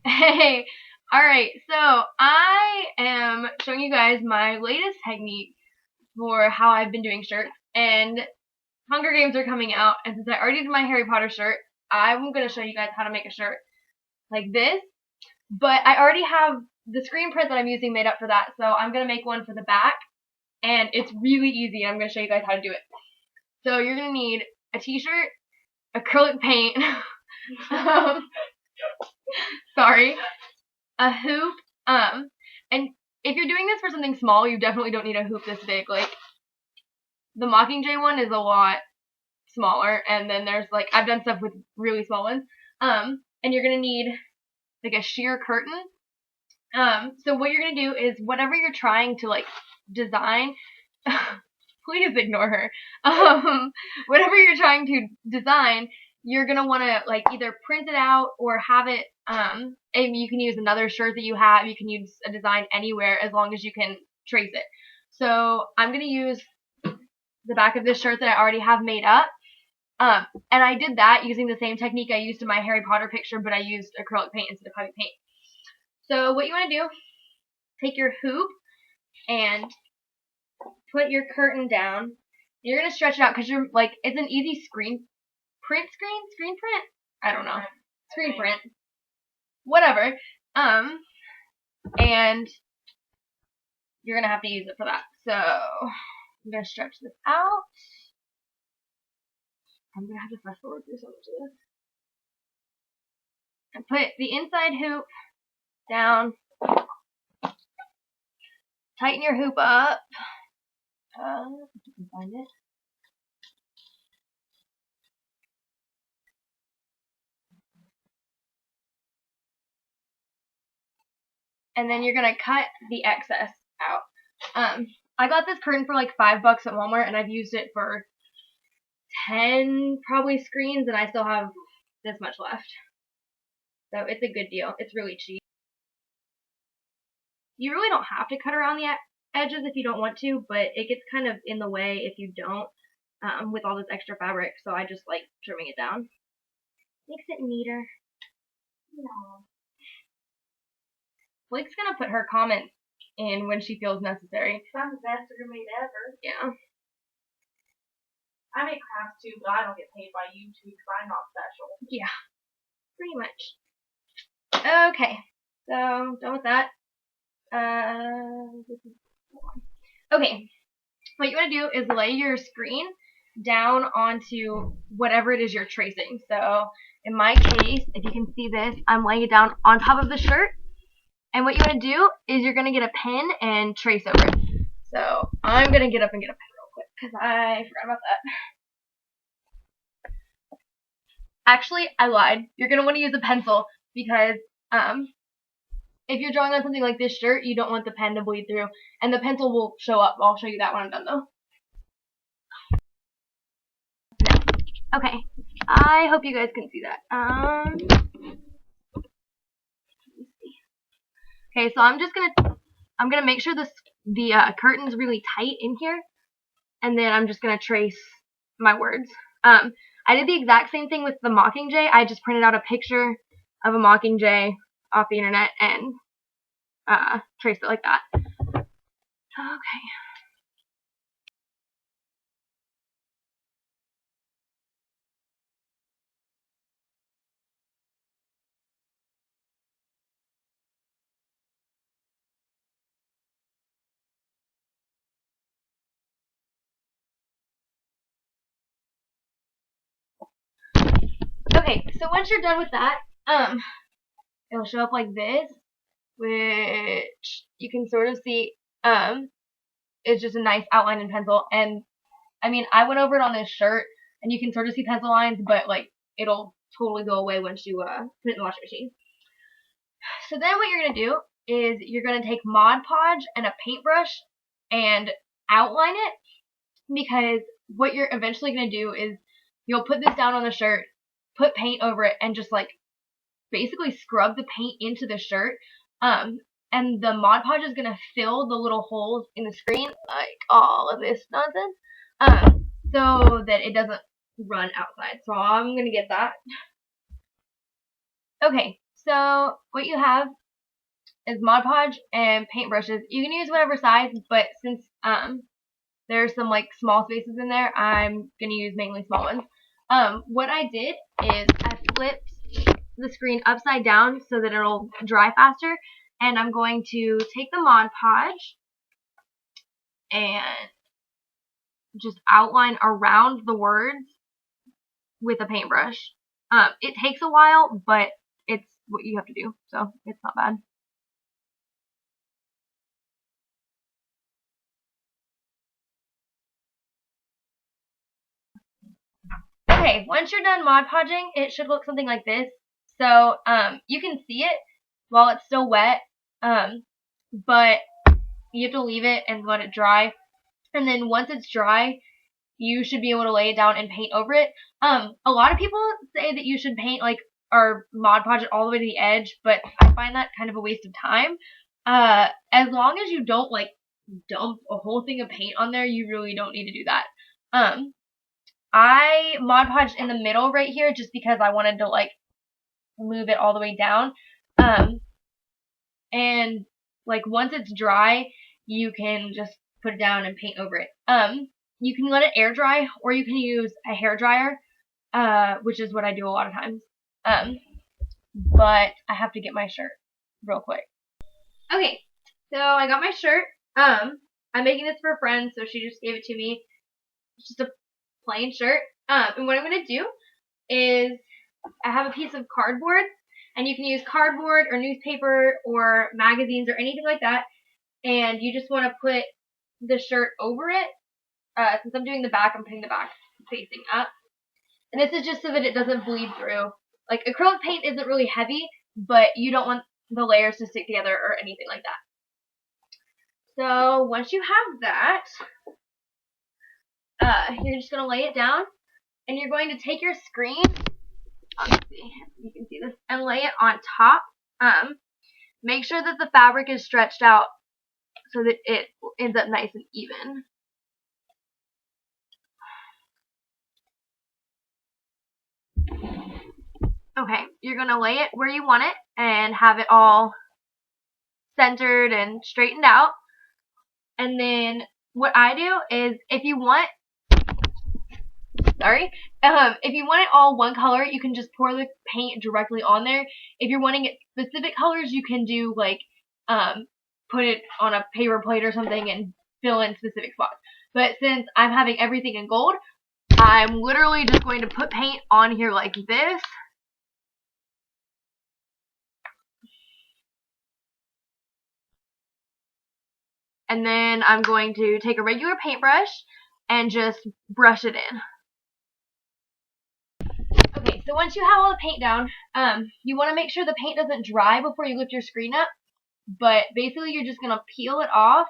Hey, alright, so I am showing you guys my latest technique for how I've been doing shirts, and Hunger Games are coming out, and since I already did my Harry Potter shirt, I'm going to show you guys how to make a shirt like this, but I already have the screen print that I'm using made up for that, so I'm going to make one for the back, and it's really easy, and I'm going to show you guys how to do it. So you're going to need a t-shirt, acrylic paint, sorry, a hoop, and if you're doing this for something small, you definitely don't need a hoop this big. Like, the Mockingjay one is a lot smaller, and then there's, like, I've done stuff with really small ones, and you're gonna need, like, a sheer curtain. So what you're gonna do is, whatever you're trying to, like, design, please ignore her, whatever you're trying to design, you're gonna wanna, like, either print it out or have it, and you can use another shirt that you have, you can use a design anywhere as long as you can trace it. So I'm gonna use the back of this shirt that I already have made up, and I did that using the same technique I used in my Harry Potter picture, but I used acrylic paint instead of heavy paint. So what you wanna do, take your hoop and put your curtain down. You're gonna stretch it out because you're, like, it's an easy screen print. I don't know. Screen print. Whatever. And you're gonna have to use it for that. So I'm gonna stretch this out. I'm gonna have to fast forward through so much of this. And put the inside hoop down. Tighten your hoop up. If you can find it. And then you're gonna cut the excess out. I got this curtain for like $5 at Walmart, and I've used it for 10 probably screens, and I still have this much left. So it's a good deal. It's really cheap. You really don't have to cut around the edges if you don't want to, but it gets kind of in the way if you don't, with all this extra fabric, so I just like trimming it down. Makes it neater. No. Blake's gonna put her comments in when she feels necessary. I'm the best roommate ever. Yeah. I make crafts too, but I don't get paid by YouTube because I'm not special. Yeah. Pretty much. Okay. So, done with that. Okay. What you want to do is lay your screen down onto whatever it is you're tracing. So, in my case, if you can see this, I'm laying it down on top of the shirt. And what you want to do is you're going to get a pen and trace over it. So, I'm going to get up and get a pen real quick because I forgot about that. Actually, I lied. You're going to want to use a pencil because if you're drawing on something like this shirt, you don't want the pen to bleed through. And the pencil will show up. I'll show you that when I'm done, though. Okay. I hope you guys can see that. Okay, so I'm gonna make sure the curtain's really tight in here, and then I'm just gonna trace my words. I did the exact same thing with the Mockingjay. I just printed out a picture of a Mockingjay off the internet and traced it like that. Okay. Okay, so once you're done with that, it'll show up like this, which you can sort of see, is just a nice outline in pencil. And I mean, I went over it on this shirt, and you can sort of see pencil lines, but like it'll totally go away once you put it in the washing machine. So then what you're gonna do is you're gonna take Mod Podge and a paintbrush and outline it, because what you're eventually gonna do is you'll put this down on the shirt, put paint over it, and just like basically scrub the paint into the shirt. And the Mod Podge is gonna fill the little holes in the screen, like all of this nonsense, so that it doesn't run outside. So I'm gonna get that. Okay, So what you have is Mod Podge and paintbrushes. You can use whatever size, but since there's some like small spaces in there, I'm gonna use mainly small ones. What I did is I flipped the screen upside down so that it'll dry faster, and I'm going to take the Mod Podge and just outline around the words with a paintbrush. It takes a while, but it's what you have to do, so it's not bad. Okay, once you're done Mod Podging, it should look something like this. So you can see it while it's still wet, but you have to leave it and let it dry. And then once it's dry, you should be able to lay it down and paint over it. A lot of people say that you should paint like or Mod Podge it all the way to the edge, but I find that kind of a waste of time. As long as you don't like dump a whole thing of paint on there, you really don't need to do that. I Mod Podged in the middle right here just because I wanted to like move it all the way down. And like once it's dry, you can just put it down and paint over it. You can let it air dry, or you can use a hair dryer, which is what I do a lot of times. But I have to get my shirt real quick. Okay, so I got my shirt. I'm making this for a friend, so she just gave it to me. It's just a plain shirt. And what I'm going to do is I have a piece of cardboard, and you can use cardboard or newspaper or magazines or anything like that, and you just want to put the shirt over it. Since I'm doing the back, I'm putting the back facing up. And this is just so that it doesn't bleed through. Like, acrylic paint isn't really heavy, but you don't want the layers to stick together or anything like that. So once you have that, you're just going to lay it down, and you're going to take your screen, let's see if you can see this, and lay it on top. Make sure that the fabric is stretched out so that it ends up nice and even. Okay, you're going to lay it where you want it and have it all centered and straightened out. And then what I do is if you want it all one color, you can just pour the paint directly on there. If you're wanting it specific colors, you can do like put it on a paper plate or something and fill in specific spots. But since I'm having everything in gold, I'm literally just going to put paint on here like this. And then I'm going to take a regular paintbrush and just brush it in. Okay, so once you have all the paint down, you want to make sure the paint doesn't dry before you lift your screen up. But basically you're just going to peel it off.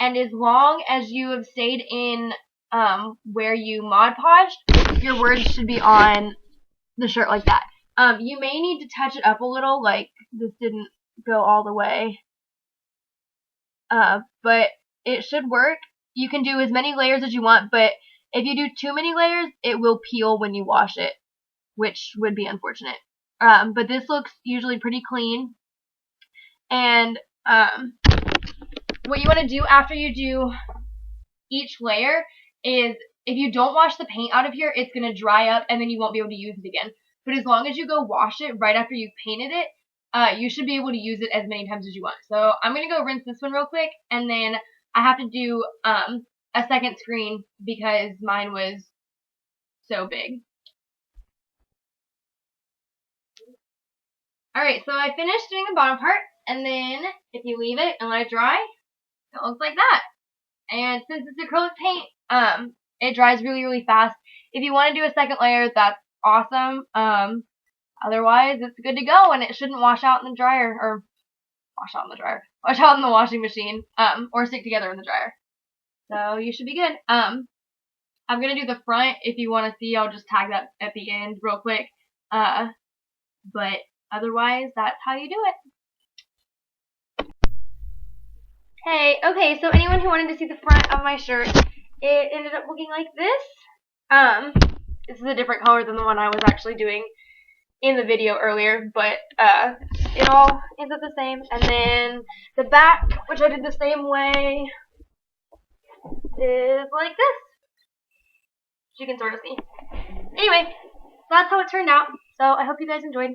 And as long as you have stayed in where you Mod Podged, your words should be on the shirt like that. You may need to touch it up a little, like this didn't go all the way. But it should work. You can do as many layers as you want, but if you do too many layers, it will peel when you wash it, which would be unfortunate. But this looks usually pretty clean. And what you want to do after you do each layer is if you don't wash the paint out of here, it's going to dry up and then you won't be able to use it again. But as long as you go wash it right after you've painted it, you should be able to use it as many times as you want. So I'm going to go rinse this one real quick, and then I have to do a second screen because mine was so big. Alright, so I finished doing the bottom part, and then if you leave it and let it dry, it looks like that. And since it's acrylic paint, it dries really, really fast. If you want to do a second layer, that's awesome. Otherwise, it's good to go, and it shouldn't wash out in the dryer, or wash out in the washing machine, or stick together in the dryer. So you should be good. I'm gonna do the front. If you want to see, I'll just tag that at the end real quick. But otherwise, that's how you do it. Hey, okay, so anyone who wanted to see the front of my shirt, it ended up looking like this. This is a different color than the one I was actually doing in the video earlier, but it all ends up the same. And then the back, which I did the same way, is like this. You can sort of see. Anyway, that's how it turned out. So I hope you guys enjoyed.